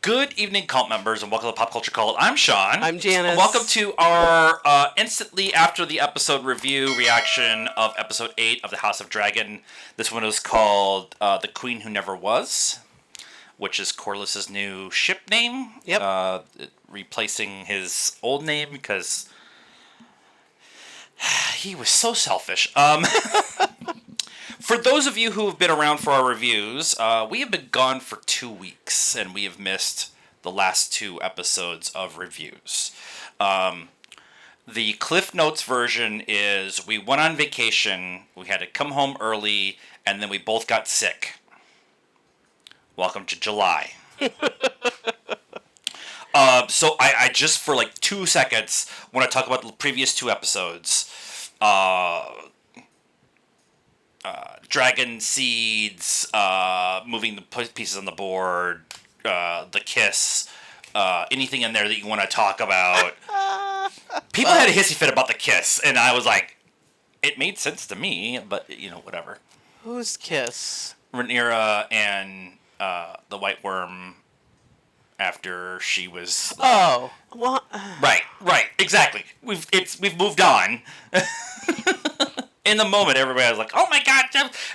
Good evening, cult members, and welcome to Pop Culture Cult. I'm Sean. I'm Janice. Welcome to our instantly after the episode review reaction of episode 8 of The House of Dragon. This one is called The Queen Who Never Was, which is Corlys's new ship name. Yep. Replacing his old name because he was so selfish. For those of you who have been around for our reviews, we have been gone for 2 weeks, and we have missed the last 2 episodes of reviews. The Cliff Notes version is we went on vacation, we had to come home early, and then we both got sick. Welcome to July. So I just, for like 2 seconds, want to talk about the previous 2 episodes. Dragon seeds, moving the pieces on the board, the kiss, anything in there that you want to talk about. People had a hissy fit about the kiss, and I was like, it made sense to me, but, whatever. Whose kiss? Rhaenyra and the White Worm after she was... Oh. What? Right, exactly. We've moved on. In the moment, everybody was like, oh my god,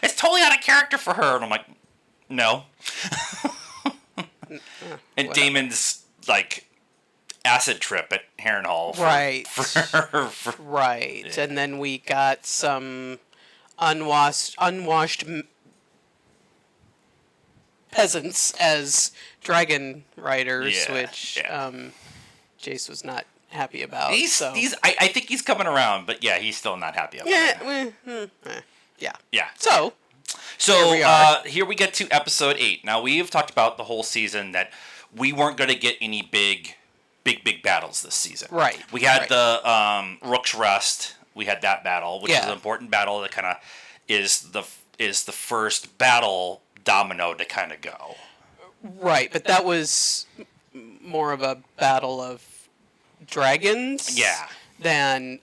it's totally out of character for her. And I'm like, no. And Daemon's, acid trip at Harrenhal. Right. Right. Yeah. And then we got some unwashed peasants as dragon riders, which Jace was not happy about. I think he's coming around, but yeah, he's still not happy about it. Yeah. So here we get to episode 8. Now, we've talked about the whole season that we weren't going to get any big battles this season. Right. We had the Rook's Rest. We had that battle, which is an important battle that kind of is the first battle domino to kind of go. Right, but that was more of a battle of dragons than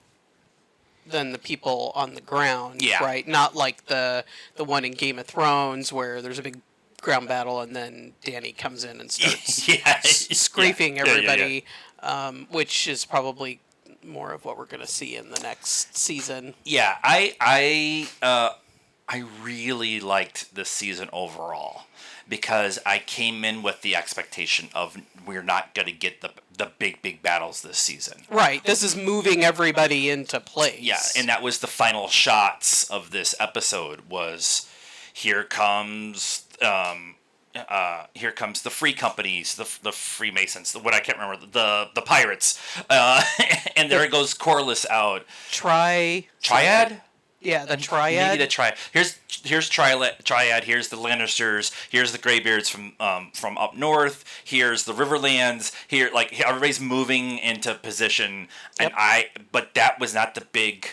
the people on the ground, right? Not like the one in Game of Thrones where there's a big ground battle and then Dany comes in and starts scraping everybody, which is probably more of what we're going to see in the next season. Yeah, I really liked this season overall, because I came in with the expectation of we're not going to get the big battles this season. Right. This is moving everybody into place. Yeah, and that was the final shots of this episode was here comes the free companies, the Freemasons, I can't remember, the pirates. And there goes Corlys out. Triad? Yeah, the Triad. Maybe the Triad. Here's Triad. Here's the Lannisters. Here's the Greybeards from up north. Here's the Riverlands. Here, everybody's moving into position. Yep. But that was not the big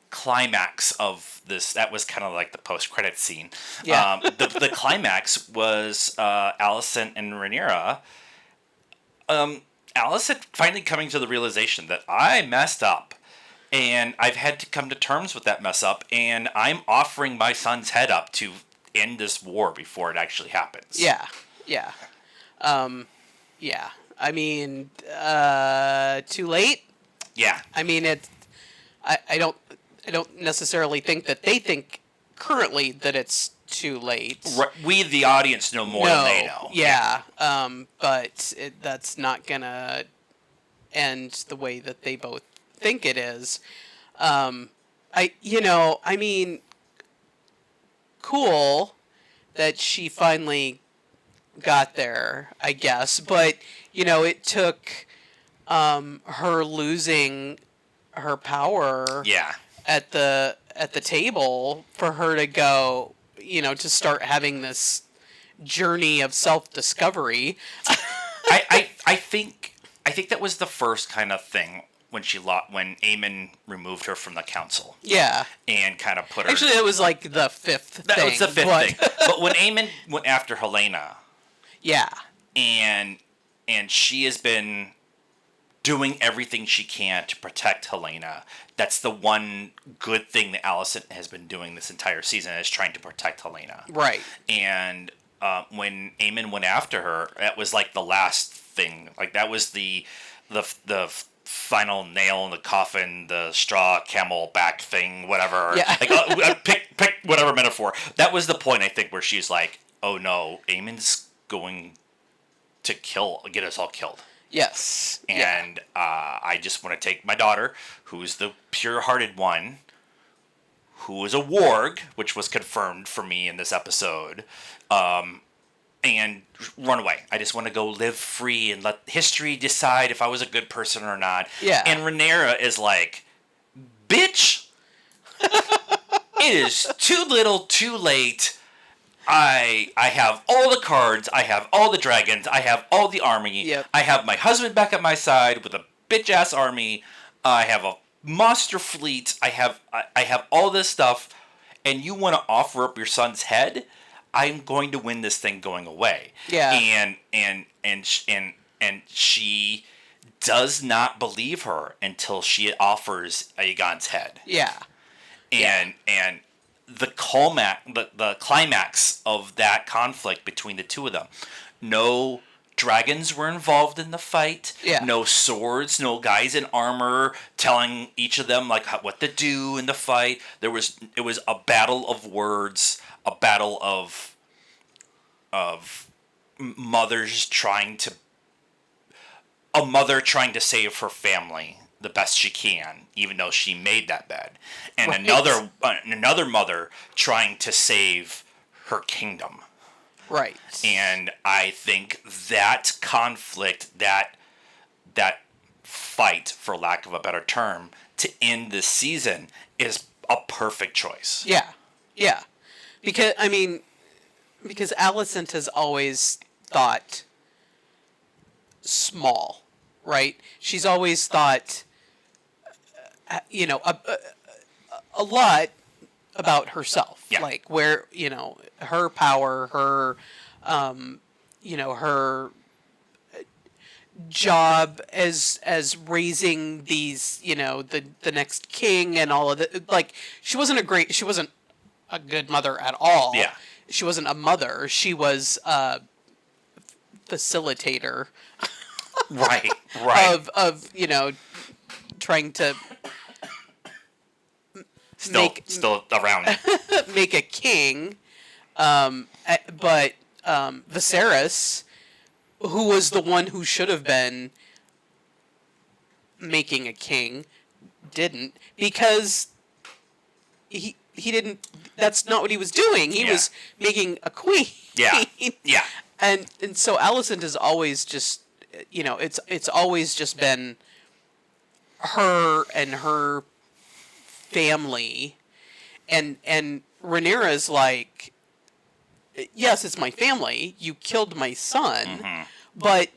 climax of this. That was kind of like the post-credit scene. Yeah. The climax was Alicent and Rhaenyra. Alicent finally coming to the realization that I messed up. And I've had to come to terms with that mess up, and I'm offering my son's head up to end this war before it actually happens. Yeah. I mean, too late? Yeah. I mean, I don't necessarily think that they think currently that it's too late. We, the audience, know more than they know. Yeah. But that's not gonna end the way that they both think it is. Cool that she finally got there, I guess, but it took her losing her power at the table for her to go, to start having this journey of self-discovery. I think that was the first kind of thing when Aemon removed her from the council. Yeah. And kind of put her... Actually, it was like the fifth thing. That was the fifth thing. But when Aemon went after Helaena... Yeah. And she has been doing everything she can to protect Helaena. That's the one good thing that Alicent has been doing this entire season, is trying to protect Helaena. Right. And when Aemon went after her, that was like the last thing. Like that was the final nail in the coffin, the straw camel back thing, whatever. Yeah. Like pick whatever metaphor. That was the point, I think, where she's like, "Oh no, Aemon's going to get us all killed." Yes. And I just want to take my daughter, who's the pure-hearted one, who is a warg, which was confirmed for me in this episode, and run away. I just want to go live free and let history decide if I was a good person or not. Yeah. And Rhaenyra is like, bitch, it is too little, too late. I have all the cards. I have all the dragons. I have all the army. Yep. I have my husband back at my side with a bitch-ass army. I have a monster fleet. I have all this stuff. And you want to offer up your son's head? I'm going to win this thing going away. Yeah. And she does not believe her until she offers Aegon's head. Yeah. And the climax of that conflict between the two of them. No dragons were involved in the fight. Yeah. No swords, no guys in armor telling each of them like what to do in the fight. It was a battle of words, a battle of mothers a mother trying to save her family the best she can, even though she made that bed, and right. another mother trying to save her kingdom. Right. And I think that conflict, that fight, for lack of a better term, to end this season is a perfect choice. Yeah. Yeah. Because Alicent has always thought small, right? She's always thought, a lot about herself. Yeah. Like where, her power, her, her job as raising these, the next king and all of that. Like she wasn't a good mother at all. Yeah. She wasn't a mother. She was a facilitator. Right. Of trying to still around. make a king, but Viserys, who was the one who should have been making a king, didn't, because he didn't. That's not what he was doing. He was making a queen. Yeah. Yeah. And so Alicent is always just, it's always just been her and her family, and Rhaenyra's like, yes, it's my family. You killed my son, Mm-hmm. but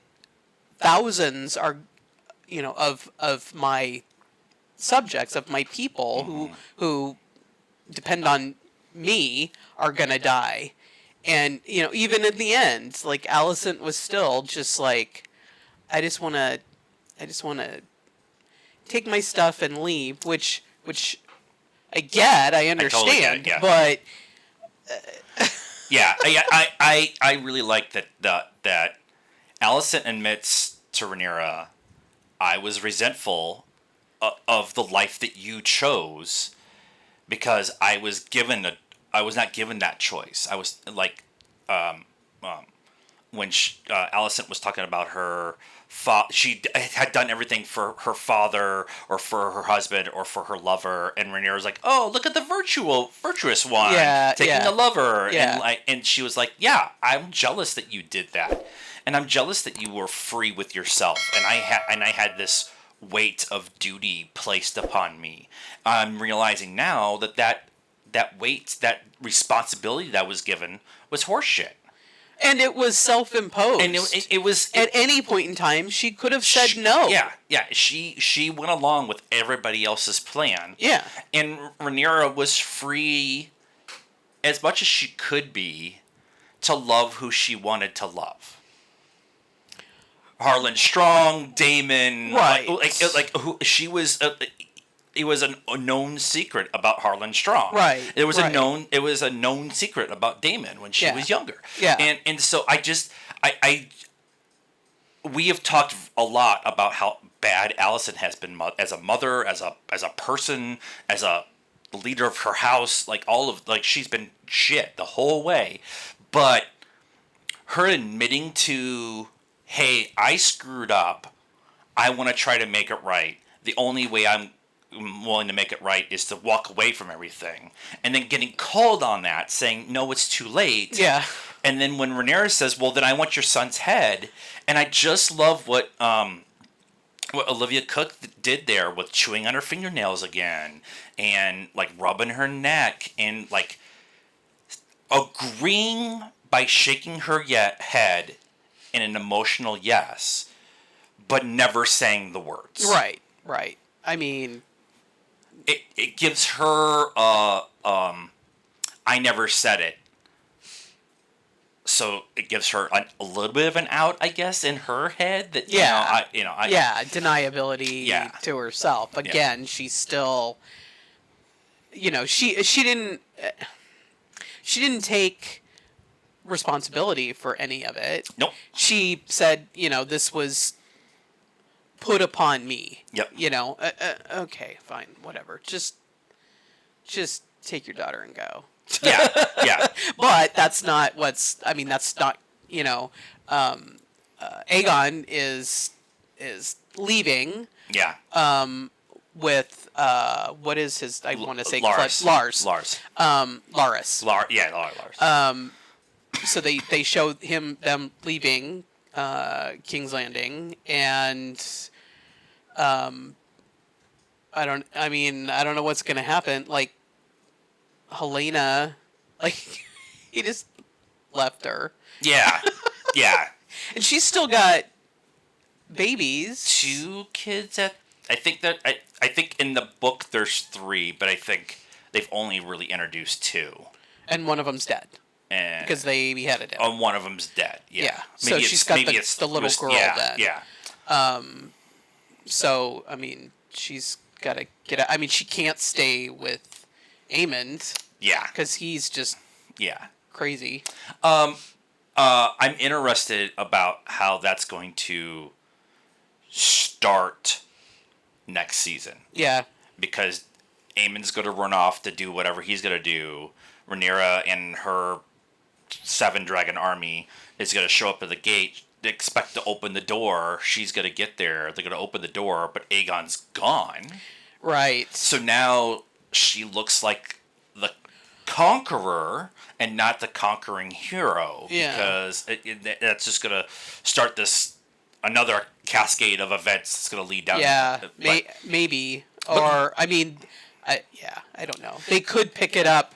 thousands are, of my subjects, of my people, Mm-hmm. who depend on me, are gonna die. And even in the end, like Alicent was still just like, I just want to take my stuff and leave, which I understand, but yeah, I really like that Alicent admits to Rhaenyra, I was resentful of the life that you chose because I was not given that choice. I was like, when Alicent was talking about her she had done everything for her father or for her husband or for her lover, and Rhaenyra was like, "Oh, look at the virtuous one taking the lover," and she was like, "Yeah, I'm jealous that you did that, and I'm jealous that you were free with yourself, and I had this weight of duty placed upon me. I'm realizing now that weight, that responsibility that was given was horseshit." And it was self-imposed. And it was... At any point in time, she could have said no. Yeah. She went along with everybody else's plan. Yeah. And Rhaenyra was free, as much as she could be, to love who she wanted to love. Harlan Strong, Daemon... Right. Like who she was... a known secret about Harlan Strong. Right. It was a known secret about Damon when she was younger. Yeah. And so I we have talked a lot about how bad Allison has been as a mother, as a person, as a leader of her house, she's been shit the whole way. But her admitting to, hey, I screwed up, I want to try to make it right. The only way I'm willing to make it right is to walk away from everything. And then getting called on that, saying, no, it's too late. Yeah. And then when Rhaenyra says, well, then I want your son's head. And I just love what Olivia Cook did there with chewing on her fingernails again. And, like, rubbing her neck. And, like, agreeing by shaking her head in an emotional yes, but never saying the words. Right, right. I mean, it gives her I never said it. So it gives her a little bit of an out, I guess, in her head. That deniability to herself. Again, she's still, she didn't take responsibility for any of it. Nope. She said, this was put upon me. Yep. Okay, fine, whatever. Just take your daughter and go. Yeah. But that's not Aegon is leaving. Yeah. With what is his? I want to say Lars. Lars. Lars. Laris. Lars. So they show them leaving King's Landing, and I don't know what's gonna happen. Like, Helena, like, he just left her. Yeah. And she's still got babies. 2 kids I think in the book there's 3, but I think they've only really introduced 2. And one of them's dead. And because they beheaded him. One of them's dead. Yeah. So she's got the little girl then. Yeah. So, I mean, she's got to get out. I mean, she can't stay with Aemond. Yeah. Because he's just crazy. I'm interested about how that's going to start next season. Yeah. Because Aemond's going to run off to do whatever he's going to do. Rhaenyra and her 7 dragon army is going to show up at the gate. They expect to open the door. She's going to get there. They're going to open the door, but Aegon's gone. Right. So now she looks like the conqueror and not the conquering hero. Yeah. Because that's just going to start another cascade of events that's going to lead down. Yeah, maybe. Or, I mean, I don't know. They could pick it up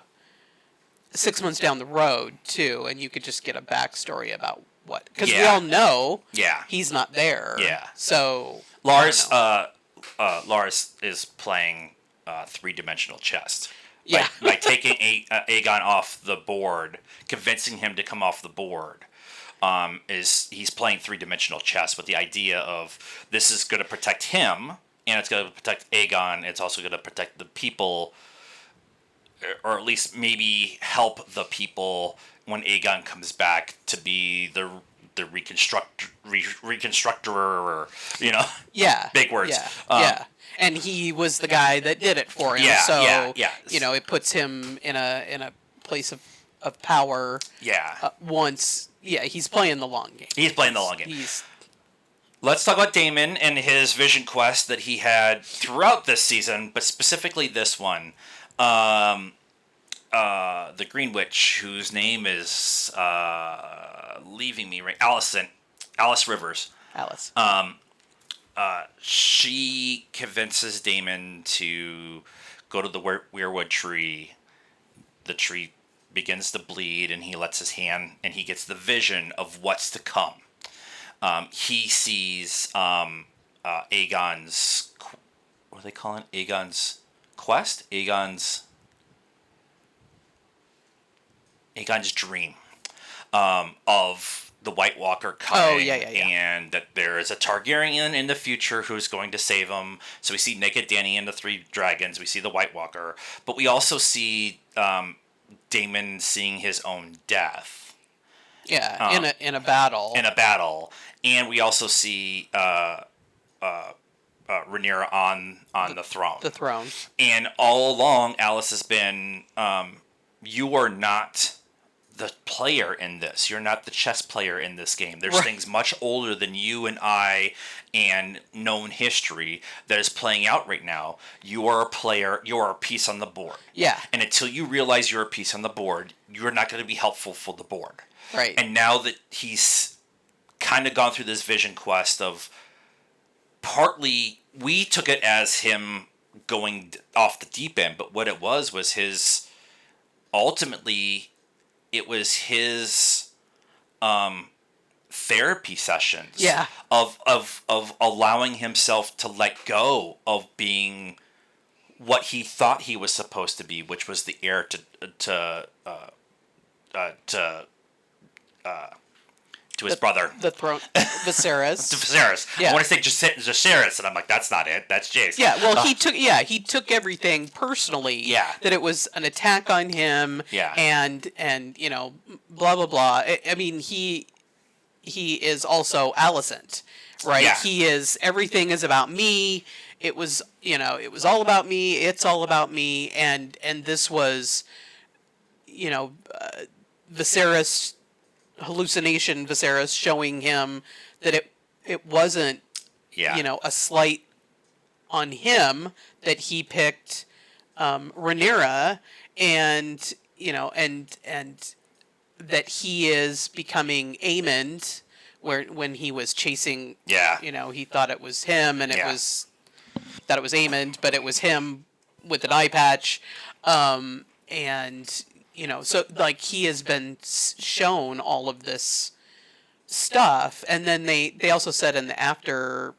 6 months down the road, too, and you could just get a backstory about what. Because we all know he's not there. Yeah. So, Lars is playing 3-dimensional chess. Yeah. By taking Aegon off the board, convincing him to come off the board, he's playing 3-dimensional chess with the idea of this is going to protect him, and it's going to protect Aegon. It's also going to protect the people, or at least maybe help the people when Aegon comes back to be the reconstructor, or big words. Yeah. And he was the guy that did it for him. It puts him in a place of power. Yeah. He's playing the long game. Let's talk about Daemon and his vision quest that he had throughout this season, but specifically this one. The Green Witch, whose name is leaving me right, Alice Rivers. Alice. She convinces Daemon to go to the weirwood tree. The tree begins to bleed, and he lets his hand, and he gets the vision of what's to come. He sees Aegon's, what are they calling it? Aegon's quest? Aegon's dream of the White Walker coming. Oh, yeah. And that there is a Targaryen in the future who's going to save him. So we see naked Dany and the 3 dragons. We see the White Walker. But we also see Daemon seeing his own death. Yeah, in a battle. In a battle. And we also see Rhaenyra on the throne. The throne. And all along, Alice has been, you are not the player in this. You're not the chess player in this game. There's things much older than you and I and known history that is playing out right now. You are a player. You are a piece on the board. Yeah. And until you realize you're a piece on the board, you're not going to be helpful for the board. Right. And now that he's kind of gone through this vision quest of, partly we took it as him going off the deep end, but what it was his, ultimately, it was his therapy sessions. Yeah. Of allowing himself to let go of being what he thought he was supposed to be, which was the heir to his brother. The throne. Viserys. Viserys. Yeah. I want to say Jacaerys, and I'm like, that's not it. That's Jace. Yeah, well, he took everything personally. Yeah. That it was an attack on him. Yeah. And blah blah blah. I mean, he is also Alicent, right? Yeah. He is, everything is about me. It was all about me. It's all about me. And this was, Viserys. Hallucination Viserys showing him that it wasn't a slight on him that he picked Rhaenyra, and that he is becoming Aemond, when he was chasing, he thought it was him, and it was Aemond, but it was him with an eye patch, and so like he has been shown all of this stuff, and then they also said in the after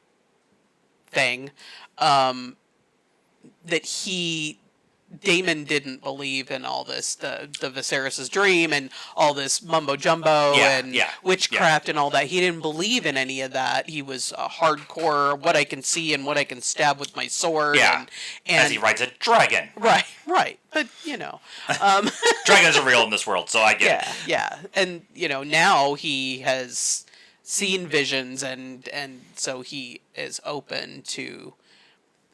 thing that Daemon didn't believe in all this, the Viserys' dream and all this mumbo jumbo and witchcraft and all that. He didn't believe in any of that. He was a hardcore, what I can see and what I can stab with my sword. Yeah, and as he rides a dragon. Right. But, dragons are real in this world, so I get it. Yeah. And, now he has seen visions, and so he is open to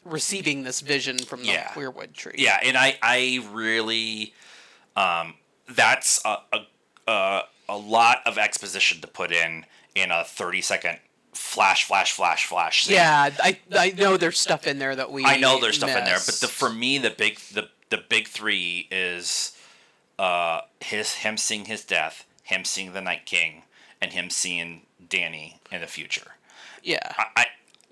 receiving this vision from the weirwood tree. Yeah, and I really, that's a lot of exposition to put in a 30-second flash scene. Yeah, I know there's stuff in there that I know there's stuff in there, but for me the big three is him seeing his death, him seeing the Night King, and him seeing Dany in the future. Yeah.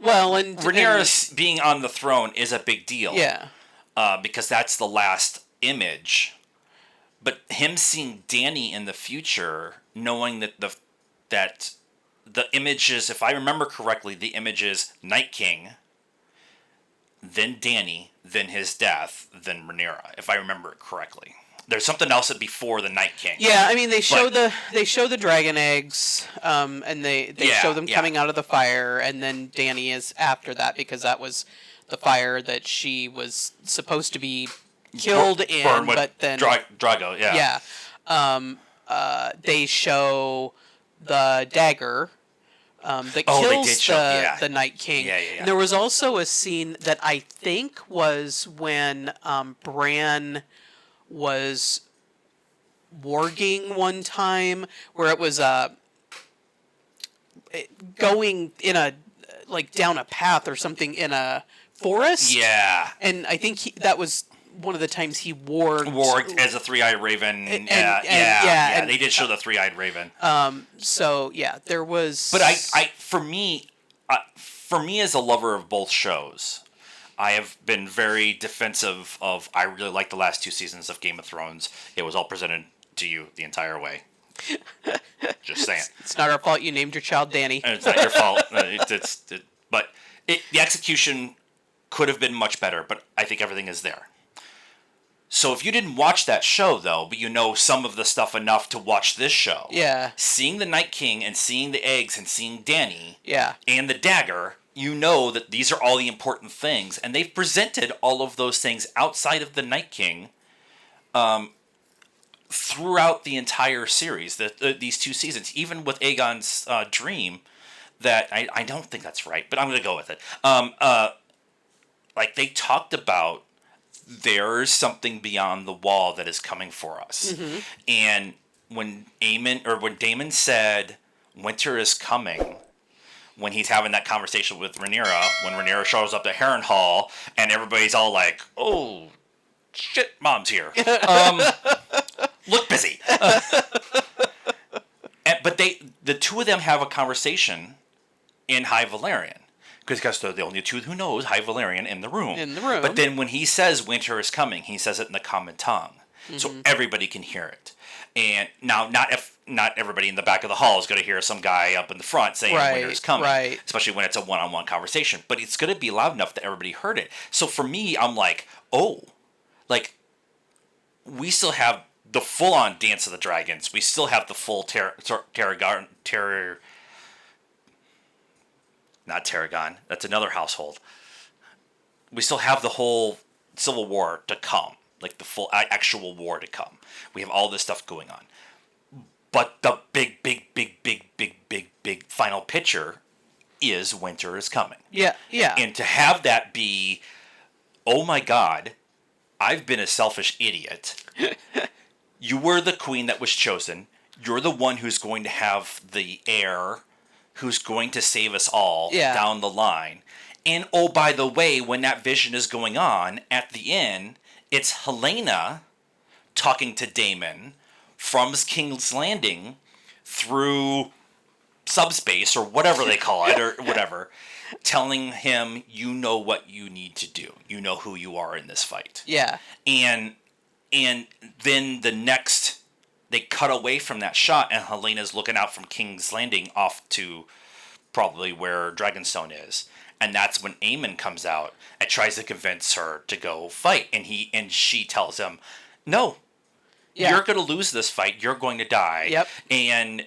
Well, and Rhaenyra being on the throne is a big deal. Yeah. Because that's the last image. But him seeing Dany in the future, knowing that the image is, if I remember correctly, the image is Night King, then Dany, then his death, then Rhaenyra, if I remember it correctly. There's something else before the Night King. Yeah, I mean they show the dragon eggs, and they show them coming out of the fire, and then Dany is after that, because that was the fire that she was supposed to be killed in, but then Drago, yeah. Yeah. They show the dagger that kills the Night King. Yeah. And there was also a scene that I think was when Bran was warging one time, where it was going in a down a path or something in a forest. Yeah. And I think that was one of the times he warged as a three-eyed raven. And They did show the three-eyed raven. So yeah, there was. But for me as a lover of both shows, I have been very defensive of, I really like the last 2 seasons of Game of Thrones. It was all presented to you the entire way. Just saying. It's not our fault you named your child Dany. It's not your fault. But the execution could have been much better, but I think everything is there. So if you didn't watch that show, though, but you know some of the stuff enough to watch this show, seeing the Night King and seeing the eggs and seeing Dany and the dagger, you know that these are all the important things. And they've presented all of those things outside of the Night King throughout the entire series, these 2 seasons, even with Aegon's dream, that I don't think that's right, but I'm going to go with it. Like, they talked about there's something beyond the wall that is coming for us. Mm-hmm. And when Daemon said winter is coming, when he's having that conversation with Rhaenyra, when Rhaenyra shows up at Harrenhal and everybody's all like, oh, shit, mom's here. Look busy. But the two of them have a conversation in High Valyrian. Because they're the only two who knows High Valyrian in the room. But then when he says winter is coming, he says it in the common tongue. Mm-hmm. So everybody can hear it. And now, not everybody in the back of the hall is going to hear some guy up in the front saying winter is coming. Right. Especially when it's a one-on-one conversation. But it's going to be loud enough that everybody heard it. So for me, I'm like, oh. Like, we still have the full-on Dance of the Dragons. We still have the full not Tarragon. That's another household. We still have the whole Civil War to come. Like the full actual war to come. We have all this stuff going on. But the big final picture is winter is coming. Yeah. And to have that be, oh my God, I've been a selfish idiot. You were the queen that was chosen. You're the one who's going to have the heir who's going to save us all down the line. And, oh, by the way, when that vision is going on, at the end, it's Helaena talking to Daemon from King's Landing through subspace, or whatever they call it, or whatever, telling him, you know what you need to do. You know who you are in this fight. Yeah. And then the next... They cut away from that shot, and Helena's looking out from King's Landing off to probably where Dragonstone is. And that's when Aemon comes out and tries to convince her to go fight. And she tells him, no, you're going to lose this fight. You're going to die. Yep. And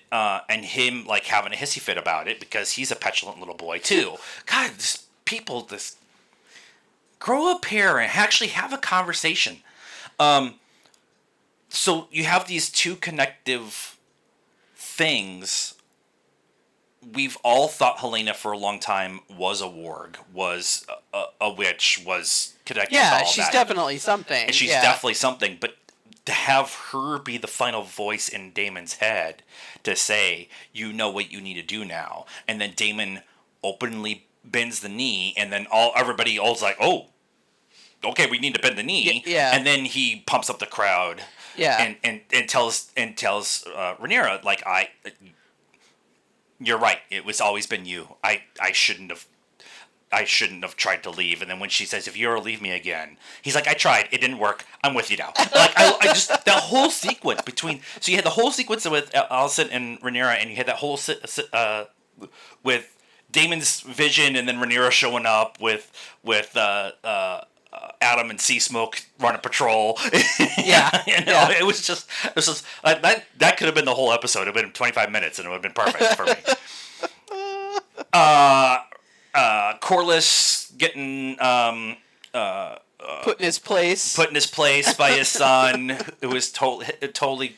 him, like, having a hissy fit about it because he's a petulant little boy, too. God, this grow up here and actually have a conversation. So you have these two connective things. We've all thought Helaena for a long time was a warg, was a witch, was connected to all that. Yeah, she's definitely something. And she's definitely something. But to have her be the final voice in Daemon's head to say, you know what you need to do now. And then Daemon openly bends the knee, and then everybody all's like, oh, okay, we need to bend the knee. Yeah. And then he pumps up the crowd. Yeah. And tells Rhaenyra, like, you're right. It was always been you. I shouldn't have tried to leave. And then when she says, if you ever leave me again, he's like, I tried. It didn't work. I'm with you now. Like, I just, that whole sequence between, so you had the whole sequence with Alicent and Rhaenyra, and you had that whole, with Daemon's vision, and then Rhaenyra showing up with Adam and Seasmoke running patrol. It was just that could have been the whole episode. It would have been 25 minutes, and it would have been perfect for me. Corlys getting put in his place by his son, who was totally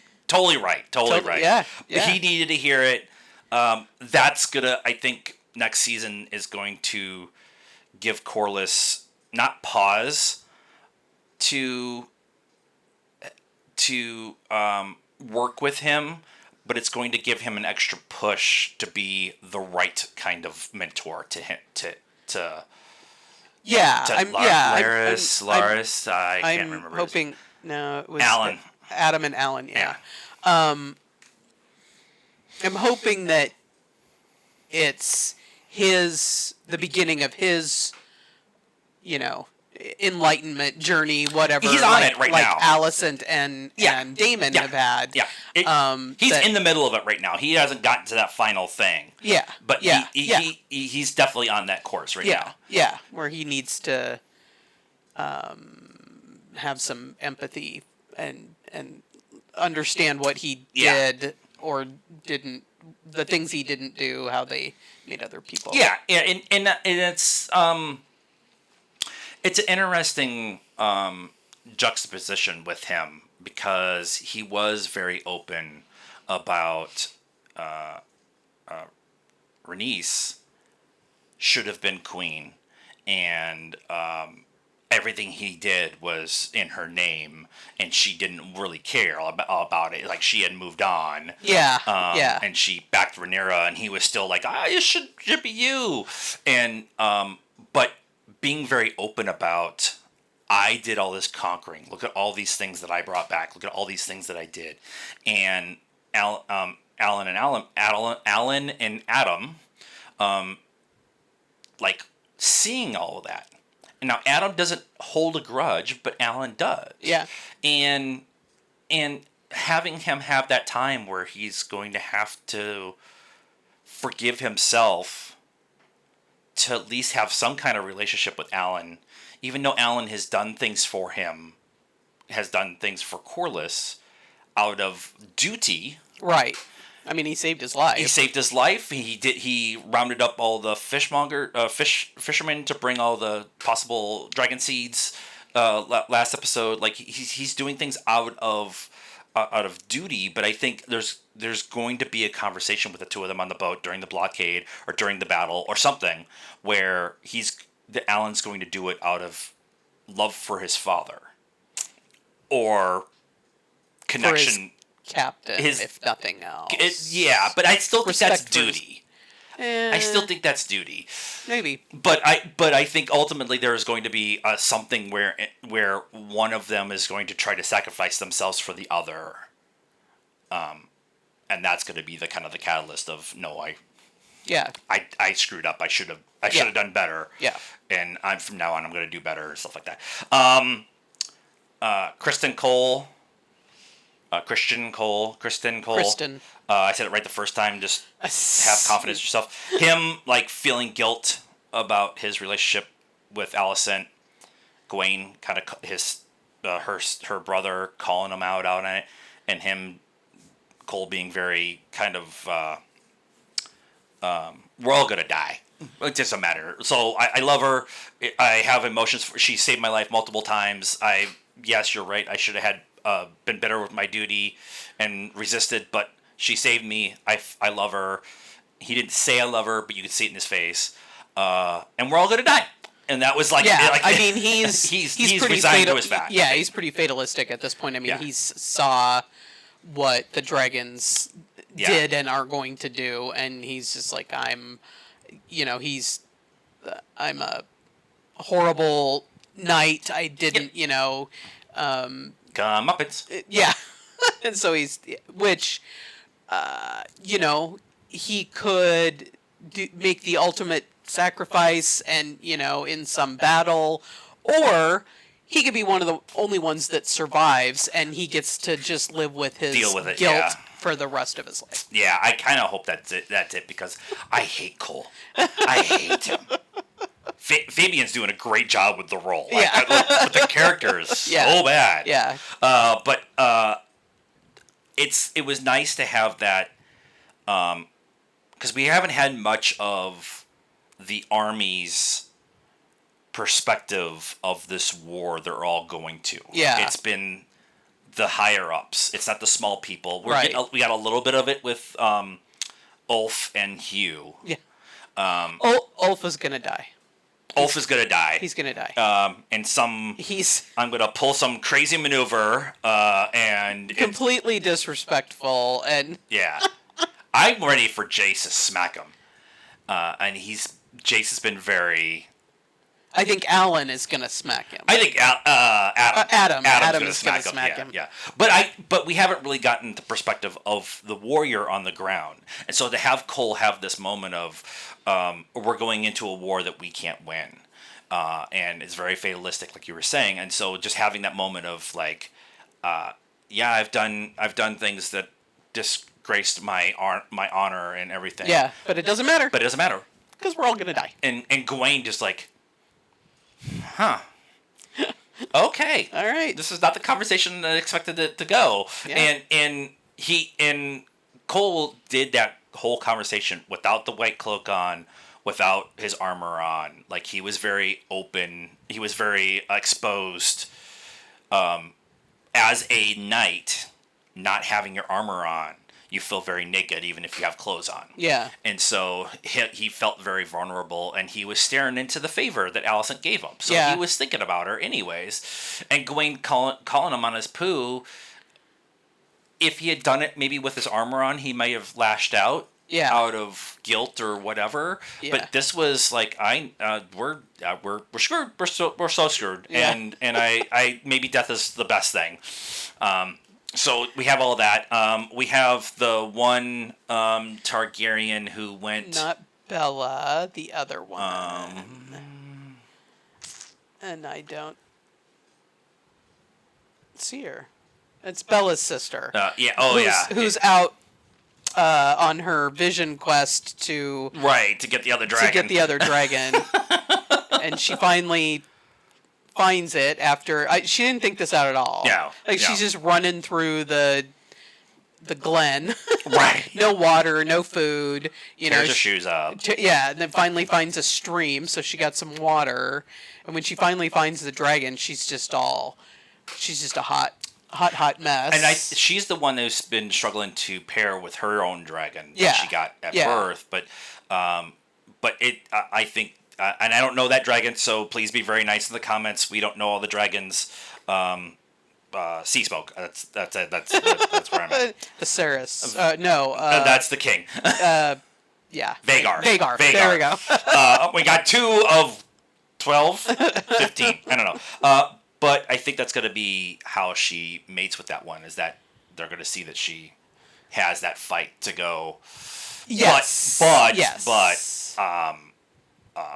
right. Yeah. He needed to hear it. That's gonna, I think, next season is going to give Corlys not pause to work with him, but it's going to give him an extra push to be the right kind of mentor to him. Laris. I can't remember. I'm hoping. No, it was Alan. Adam and Alan. Yeah. I'm hoping that it's the beginning of his, enlightenment journey, whatever. He's on it right now. Like Alicent and Daemon have had. Yeah. He's in the middle of it right now. He hasn't gotten to that final thing. Yeah. But he's definitely on that course right now. Yeah. Where he needs to have some empathy and understand what he Yeah. did or didn't, the things he didn't do, how they made other people. Yeah, and it's an interesting juxtaposition with him because he was very open about Rhaenys should have been queen, and everything he did was in her name, and she didn't really care about it. Like, she had moved on. Yeah, And she backed Rhaenyra, and he was still like, it should be you. And but being very open about, I did all this conquering. Look at all these things that I brought back. Look at all these things that I did. And Alan and Adam, like, seeing all of that. And now Adam doesn't hold a grudge, but Alan does. Yeah. And having him have that time where he's going to have to forgive himself to at least have some kind of relationship with Alan, even though Alan has done things for him, has done things for Corlys out of duty. Right. I mean, he saved his life. He saved his life. He rounded up all the fishermen to bring all the possible dragon seeds. Last episode, like, he's doing things out of duty. But I think there's going to be a conversation with the two of them on the boat during the blockade or during the battle or something where Alan's going to do it out of love for his father or connection. Captain, if nothing else. Yeah, but I still think that's Respect for his- duty. I still think that's duty. Maybe. But I think ultimately there is going to be something where one of them is going to try to sacrifice themselves for the other. And that's going to be the kind of the catalyst of, no, I screwed up. I should have done better. Yeah. And from now on I'm going to do better and stuff like that. Kristen Cole. I said it right the first time. Just have confidence in yourself. Him, like, feeling guilt about his relationship with Alicent. Gawain kind of her brother calling him out on it, and him, Cole, being very kind of we're all gonna die. It doesn't matter. So I love her. I have emotions for. She saved my life multiple times. Yes, you're right. I should have had. Been better with my duty and resisted, but she saved me. I love her. He didn't say I love her, but you could see it in his face. And we're all gonna die. And that was like, I mean, he's pretty resigned to his fact. Yeah, he's pretty fatalistic at this point. I mean, Yeah. he saw what the dragons did and are going to do, and he's just like, I'm a horrible knight. I didn't, Comeuppance. Yeah. And so he could make the ultimate sacrifice and, in some battle, or he could be one of the only ones that survives and he gets to just live with his guilt for the rest of his life. Yeah, I kind of hope that's it because I hate Cole. I hate him. Fabian's doing a great job with the role. But the character is so bad. Yeah. But it was nice to have that because we haven't had much of the army's perspective of this war they're all going to. Yeah. It's been the higher ups. It's not the small people. Right. We got a little bit of it with Ulf and Hugh. Yeah. Ulf is gonna die. Ulf is gonna die. He's gonna die. I'm gonna pull some crazy maneuver, and completely disrespectful, and yeah, I'm ready for Jace to smack him, and Jace has been very. I think Alan is gonna smack him. I think Adam. Adam is gonna smack him. Yeah, but we haven't really gotten the perspective of the warrior on the ground, and so to have Cole have this moment of. We're going into a war that we can't win, and it's very fatalistic, like you were saying. And so, just having that moment of like, I've done things that disgraced my honor and everything. Yeah, but it doesn't matter. Because we're all gonna die. And Gawain just like, huh. Okay. All right. This is not the conversation I expected it to go. Yeah. And Cole did that whole conversation without the white cloak on, without his armor on. Like, he was very open. He was very exposed. As a knight, not having your armor on, you feel very naked even if you have clothes on. Yeah. And so he felt very vulnerable, and he was staring into the favor that Alicent gave him. So Yeah. he was thinking about her anyways. And Gawain calling him on his poo, if he had done it maybe with his armor on, he might have lashed out. Yeah. Out of guilt or whatever. Yeah. But this was like, we're screwed. We're so screwed. Yeah. And I maybe death is the best thing. So we have all that. We have the one Targaryen who went. Not Bella, the other one. And I don't see her. It's Bella's sister. Yeah. Oh, yeah. Who's out on her vision quest to get the other dragon. And she finally finds it after she didn't think this out at all. Yeah. She's just running through the glen. Right. No water, no food. Tears her shoes up. And then finally finds a stream, so she got some water. And when she finally finds the dragon, she's just a hot mess. And she's the one who's been struggling to pair with her own dragon Yeah. that she got at birth. But I think, and I don't know that dragon, so please be very nice in the comments. We don't know all the dragons. Sea Smoke. That's where I'm at. Viserys. No. That's the king. Yeah. Vagar. There we go. We got 2 of 12, 15. I don't know. But I think that's going to be how she mates with that one, is that they're going to see that she has that fight to go. Yes. But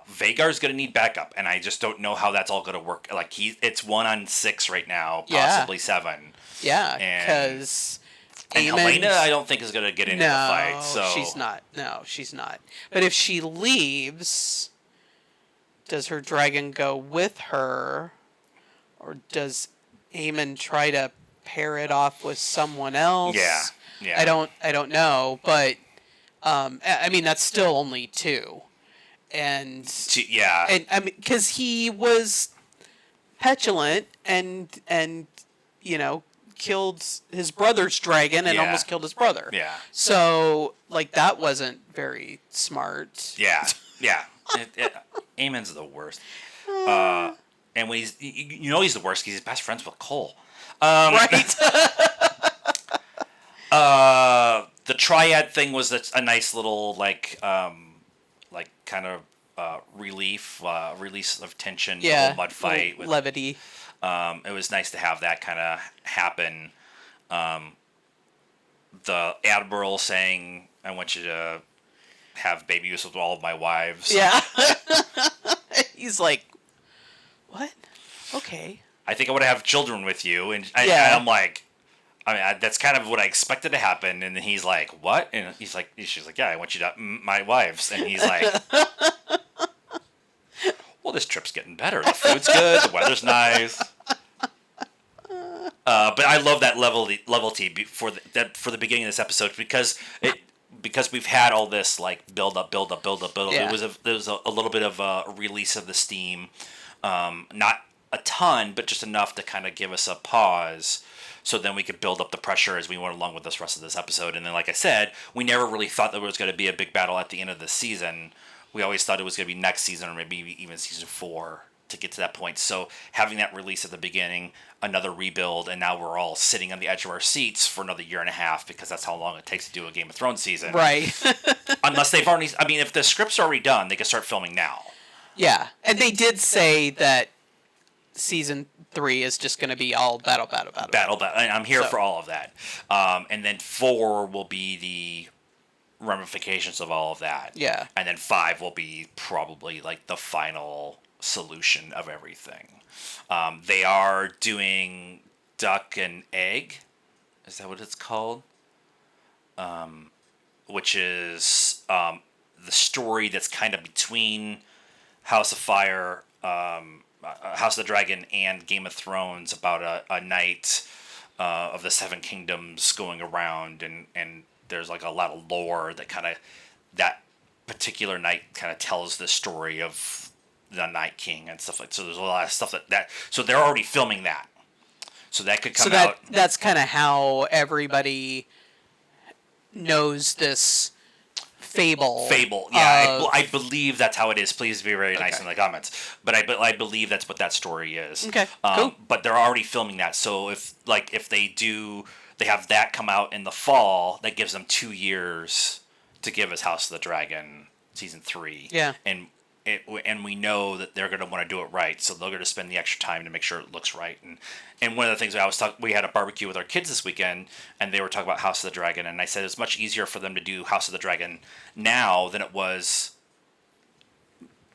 Vagar's going to need backup, and I just don't know how that's all going to work. Like, it's 1 on 6 right now, possibly 7. Yeah, because Helena, I don't think is going to get into the fight. So she's not. No, she's not. But if she leaves, does her dragon go with her, or does Aemon try to pair it off with someone else? Yeah. I don't know, but I mean that's still only 2. And I mean, because he was petulant and killed his brother's dragon and almost killed his brother. Yeah. So like that wasn't very smart. Yeah. Aemon's the worst. And when he's the worst because he's best friends with Cole. Right. The triad thing was a nice little kind of release of tension. Yeah. The whole mud fight with levity. It was nice to have that kind of happen. The Admiral saying, "I want you to have babies with all of my wives." Yeah. He's like, what? Okay. I think I want to have children with you, and I'm like, that's kind of what I expected to happen. And then he's like, "What?" And she's like, "Yeah, I want you to my wives." And he's like, "Well, this trip's getting better. The food's good, the weather's nice." But I love that levelty for the beginning of this episode because we've had all this like build up. Yeah. There was a little bit of a release of the steam, not a ton, but just enough to kind of give us a pause. So then we could build up the pressure as we went along with this rest of this episode. And then, like I said, we never really thought there was going to be a big battle at the end of the season. We always thought it was going to be next season or maybe even season 4 to get to that point. So having that release at the beginning, another rebuild, and now we're all sitting on the edge of our seats for another 1.5 years because that's how long it takes to do a Game of Thrones season. Right. Unless they've already... I mean, if the script's already done, they can start filming now. Yeah. And they did say that season 3 is just going to be all battle. And I'm here for all of that. And then 4 will be the ramifications of all of that. Yeah. And then 5 will be probably like the final solution of everything. They are doing Duck and Egg. Is that what it's called? Which is the story that's kind of between House of Fire, House of the Dragon and Game of Thrones about a night of the Seven Kingdoms going around, and there's like a lot of lore that that particular night kind of tells the story of the Night King and stuff like. So there's a lot of stuff that so they're already filming that, so that could come out. That's kind of how everybody knows this fable. Yeah, I believe that's how it is. Please be very nice in the comments. But I believe that's what that story is. Okay, cool. But they're already filming that, so if they have that come out in the fall, that gives them 2 years to give us House of the Dragon season 3. Yeah. And we know that they're going to want to do it right, so they're going to spend the extra time to make sure it looks right. And one of the things we had a barbecue with our kids this weekend, and they were talking about House of the Dragon, and I said it's much easier for them to do House of the Dragon now than it was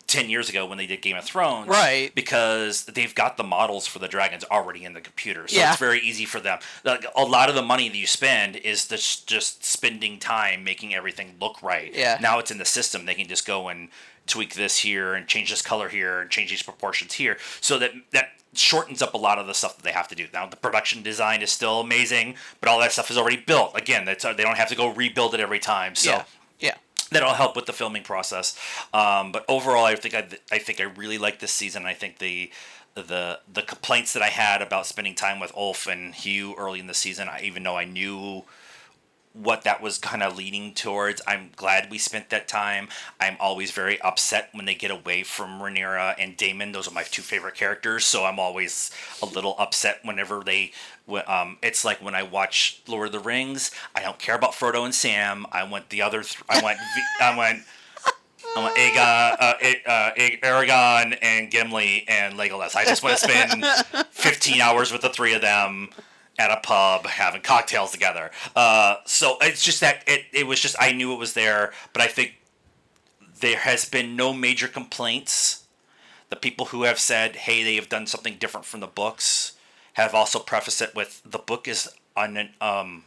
10 years ago when they did Game of Thrones. Right. Because they've got the models for the dragons already in the computer, so it's very easy for them. Like, a lot of the money that you spend is just spending time making everything look right. Yeah. Now it's in the system. They can just go and tweak this here and change this color here and change these proportions here, so that shortens up a lot of the stuff that they have to do. Now the production design is still amazing, but all that stuff is already built. Again, they don't have to go rebuild it every time. So yeah. That'll help with the filming process. But overall, I think I really like this season. I think the complaints that I had about spending time with Ulf and Hugh early in the season, even though I knew what that was kind of leading towards, I'm glad we spent that time. I'm always very upset when they get away from Rhaenyra and Daemon. Those are my 2 favorite characters, so I'm always a little upset whenever they. It's like when I watch Lord of the Rings. I don't care about Frodo and Sam. I want the other. I want Aragorn and Gimli and Legolas. I just want to spend 15 hours with the 3 of them at a pub having cocktails together. So it's just that it was just, I knew it was there, but I think there has been no major complaints. The people who have said, hey, they have done something different from the books, have also prefaced it with, the book is unreliable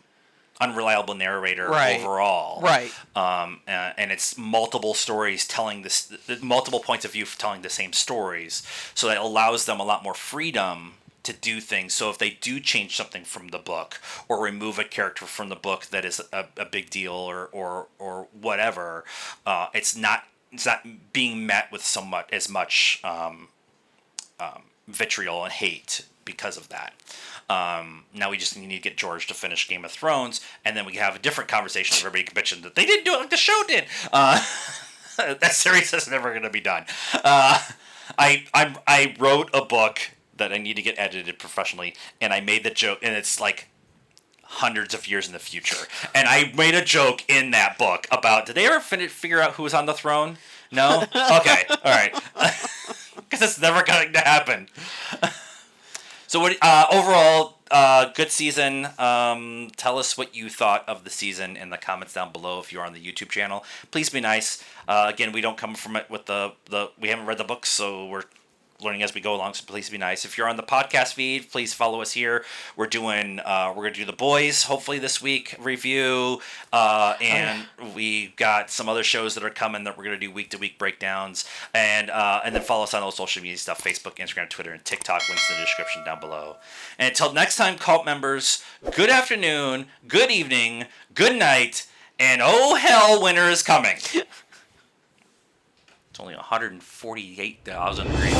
narrator overall. Right. And it's multiple stories telling multiple points of view telling the same stories. So that allows them a lot more freedom to do things. So if they do change something from the book or remove a character from the book that is a big deal or whatever, it's not being met with as much vitriol and hate because of that. Now we just need to get George to finish Game of Thrones, and then we can have a different conversation with everybody bitching that they didn't do it like the show did. That series is never going to be done. I wrote a book that I need to get edited professionally, and I made the joke, and it's like hundreds of years in the future. And I made a joke in that book about, did they ever figure out who was on the throne? No? Okay, all right. Because it's never going to happen. So what? Overall, good season. Tell us what you thought of the season in the comments down below if you're on the YouTube channel. Please be nice. Again, we don't come from it with we haven't read the books, so we're learning as we go along, so please be nice. If you're on the podcast feed, please follow us here. We're gonna do The Boys hopefully this week review, and we got some other shows that are coming that we're gonna do week to week breakdowns, and then follow us on all social media stuff: Facebook, Instagram, Twitter, and TikTok. Links in the description down below. And until next time, cult members, good afternoon, good evening, good night, and oh hell, winter is coming. It's only 148,000 degrees.